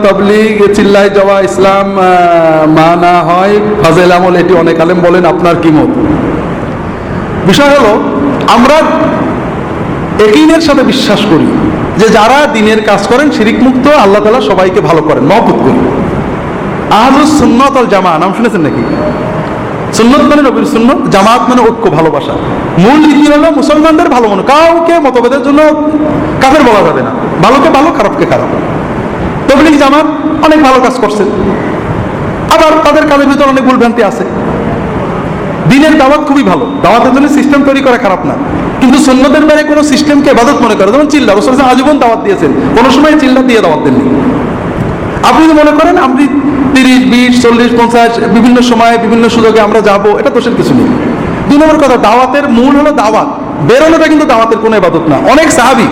তাবলীগ, চিল্লায় যাওয়া, ইসলাম মানা হয়, ফাজেল আমল, এটি অনেক আলেম বলেন, আপনার কি মত? বিষয় হলো, আমরা ইয়াকিনের সাথে বিশ্বাস করি যে যারা দিনের কাজ করেন শিরিক মুক্ত, আল্লাহ তাআলা সবাইকে ভালো করেন, মহব্বত করি। আহলুস সুন্নাত ওয়াল জামাআহ নাম শুনেছেন নাকি? সুন্নত মানে নবীর সুন্নত, জামাত মানে ঐক্য, ভালোবাসা। মূল নীতি হলো মুসলমানদের ভালো মনে, কাউকে মতভেদের জন্য কাফের বলা যাবে না, ভালোকে ভালো, খারাপকে খারাপ। তাবলীগ জামাত অনেক ভালো কাজ করছে, আবার তাদের কাজের ভিতরে অনেক ভুলভ্রান্তি আছে। দিনের দাওয়াত খুবই ভালো, দাওয়াতের জন্য সিস্টেম তৈরি করা খারাপ না, কিন্তু সুন্নতের বাইরে কোনো সিস্টেমকে ইবাদত মনে করে, যেমন চিল্লা, রাসূল আজীবন দাওয়াত দিয়েছেন, কোনো সময় চিল্লা দিয়ে দাওয়াত দেননি। আপনি যদি মনে করেন আপনি 30, 20, 40, 50 বিভিন্ন সময়ে বিভিন্ন সুযোগে আমরা যাব, এটা দোষের কিছু নেই। 2 নম্বর কথা, দাওয়াতের মূল হলো দাওয়াত, বেরোনোটা কিন্তু দাওয়াতের কোনো ইবাদত না। অনেক সাহাবী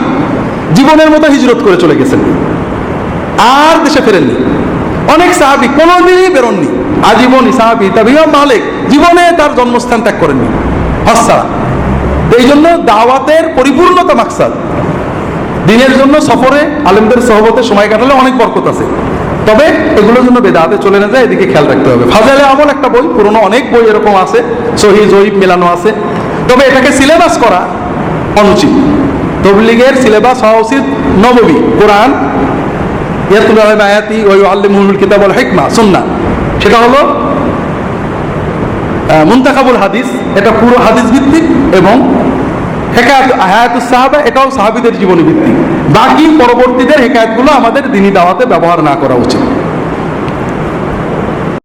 জীবনের মতো হিজরত করে চলে গেছেন, আর দেশে ফেরেননি। অনেক সাহাবী কোনোদিনই বেরোননি, আজীবনই সাহাবী তাবিঈ মালিক জীবনে তার জন্মস্থান ত্যাগ করেননি, হজ ছাড়া। এই জন্য দাওয়াতের পরিপূর্ণতা মাকসাদ। দিনের জন্য সফরে আলেমদের সহবতে সময় কাটালে অনেক বরকত আছে, তবে এগুলোর জন্য বেদাতে চলে না যায়, এদিকে খেয়াল রাখতে হবে। ফাজাইলে আমল একটা বই, পুরনো অনেক বই এরকম আছে, সহিহ জয়ীফ মেলানো আছে, তবে এটাকে সিলেবাস করা অনুচিত। তাবলীগের সিলেবাস হওয়া উচিত নববী, কোরআন, ইয়াতলু আলাইহিম আয়াতি ওয়া ইউআল্লিমুহুমুল কিতাব ওয়াল হিকমা, সুন্নাহ। সেটা হলো মুনতাখাবুল হাদিস, এটা পুরো হাদিস ভিত্তিক, এবং হায়াতুস সাহাবা, এটাও সাহাবীদের জীবনী ভিত্তিক। বাকি পরবর্তীদের হেকায়াতগুলো আমাদের দ্বীনি দাওয়াতে ব্যবহার না করা উচিত।